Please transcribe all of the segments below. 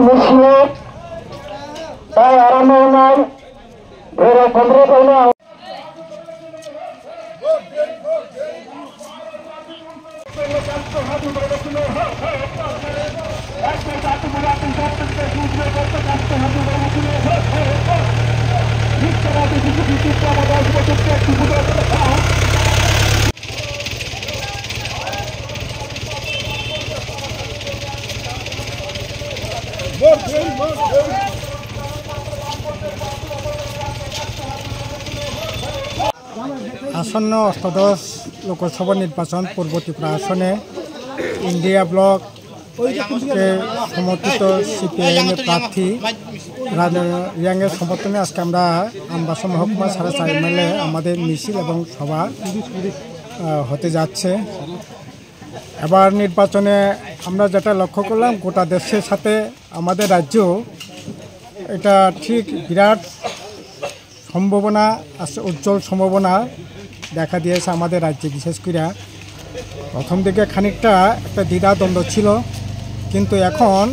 মিছিলে তাই আরম্ভ নয় ধরে পনেরো পয়লা আসন্ন অষ্টাদশ লোকসভা নির্বাচন পূর্ব ত্রিপুরা আসনে ইন্ডিয়া ব্লক সমর্থিত সিপিআইএম প্রার্থী রিয়াংয়ের সমর্থনে আজকে আমরা আমবাসা মহকুমা সাড়ে 4 মাইলে আমাদের মিছিল এবং সভা হতে যাচ্ছে। এবার নির্বাচনে আমরা যেটা লক্ষ্য করলাম, গোটা দেশের সাথে আমাদের রাজ্য এটা ঠিক বিরাট সম্ভাবনা আছে, উজ্জ্বল সম্ভাবনা দেখা দিয়েছে আমাদের রাজ্যে। বিশেষ করে প্রথম দিকে খানিকটা একটা দ্বিধাদ্বন্দ্ব ছিল, কিন্তু এখন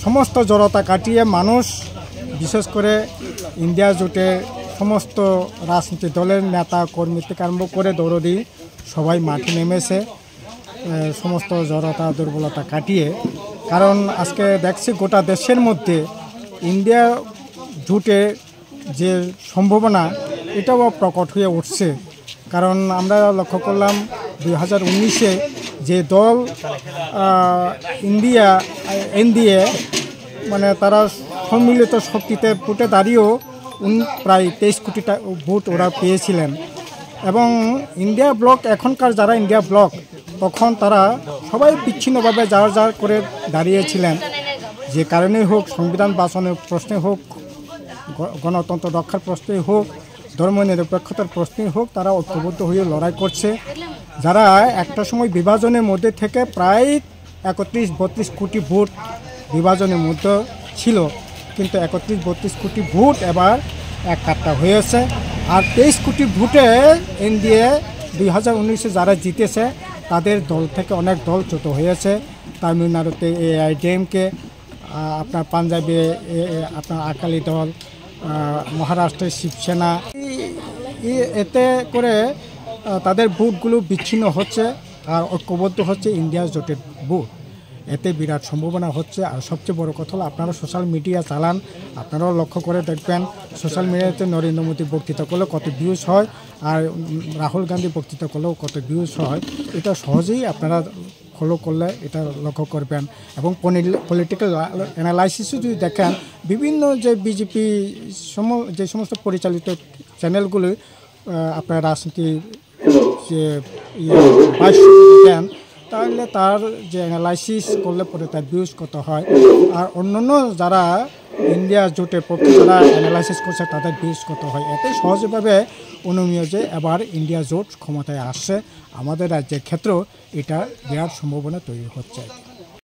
সমস্ত জড়তা কাটিয়ে মানুষ, বিশেষ করে ইন্ডিয়া জোটের সমস্ত রাজনৈতিক দলের নেতা কর্মী থেকে আরম্ভ করে দৌড়দি সবাই মাঠে নেমেছে সমস্ত জড়তা দুর্বলতা কাটিয়ে। কারণ আজকে দেখছি গোটা দেশের মধ্যে ইন্ডিয়া জোটের যে সম্ভাবনা এটাও প্রকট হয়ে উঠছে। কারণ আমরা লক্ষ্য করলাম 2019-এ যে দল এনডিএ মানে তারা সম্মিলিত শক্তিতে ভোটে দাঁড়িয়েও প্রায় 23 কোটি ভোট ওরা পেয়েছিলেন। এবং ইন্ডিয়া ব্লক এখনকার যারা ইন্ডিয়া ব্লক, তখন তারা সবাই বিচ্ছিন্নভাবে যার করে দাঁড়িয়েছিলেন। যে কারণেই হোক, সংবিধান বাঁচানোর প্রশ্নে হোক, গণতন্ত্র রক্ষার প্রশ্নে হোক, ধর্মনিরপেক্ষতার প্রশ্নে হোক, তারা ঐক্যবদ্ধ হয়ে লড়াই করছে। যারা একটা সময় বিভাজনের মধ্যে থেকে প্রায় 31-32 কোটি ভোট বিভাজনের মধ্যে ছিল, কিন্তু 31-32 কোটি ভোট এবার এক কাট্টা হয়েছে। আর 23 কোটি ভোটে এনডিএ 2019-এ যারা জিতেছে তাদের দল থেকে অনেক দল ছোট হয়েছে। তামিলনাড়ুতে AIADMK, আপনার পাঞ্জাবে আপনার আকালি দল, মহারাষ্ট্রের শিবসেনা, এতে করে তাদের ভোটগুলো বিচ্ছিন্ন হচ্ছে আর ঐক্যবদ্ধ হচ্ছে ইন্ডিয়া জোটের ভোট। এতে বিরাট সম্ভাবনা হচ্ছে। আর সবচেয়ে বড় কথা হলো, আপনারা সোশ্যাল মিডিয়া চালান, আপনারাও লক্ষ্য করে দেখবেন সোশ্যাল মিডিয়াতে নরেন্দ্র মোদী বক্তৃতা করলেও কত ভিউজ হয়, আর রাহুল গান্ধী বক্তৃতা করলেও কত ভিউজ হয়। এটা সহজেই আপনারা ফলো করলে এটা লক্ষ্য করবেন। এবং পলিটিক্যাল অ্যানালাইসিসও যদি দেখেন, বিভিন্ন যে বিজেপি যে সমস্ত পরিচালিত চ্যানেলগুলি আপনার রাজনীতি যে দেন, তাহলে তার যে অ্যানালাইসিস করলে পরে তার ভিউজ কত হয়। আর অন্যান্য যারা ইন্ডিয়া জোটের পক্ষে যারা অ্যানালাইসিস করছে তাদের ভিউজ কত হয়। এতে সহজভাবে অনুমেয় যে এবার ইন্ডিয়া জোট ক্ষমতায় আসছে। আমাদের রাজ্যের ক্ষেত্রেও এটা বিরাট সম্ভাবনা তৈরি হচ্ছে।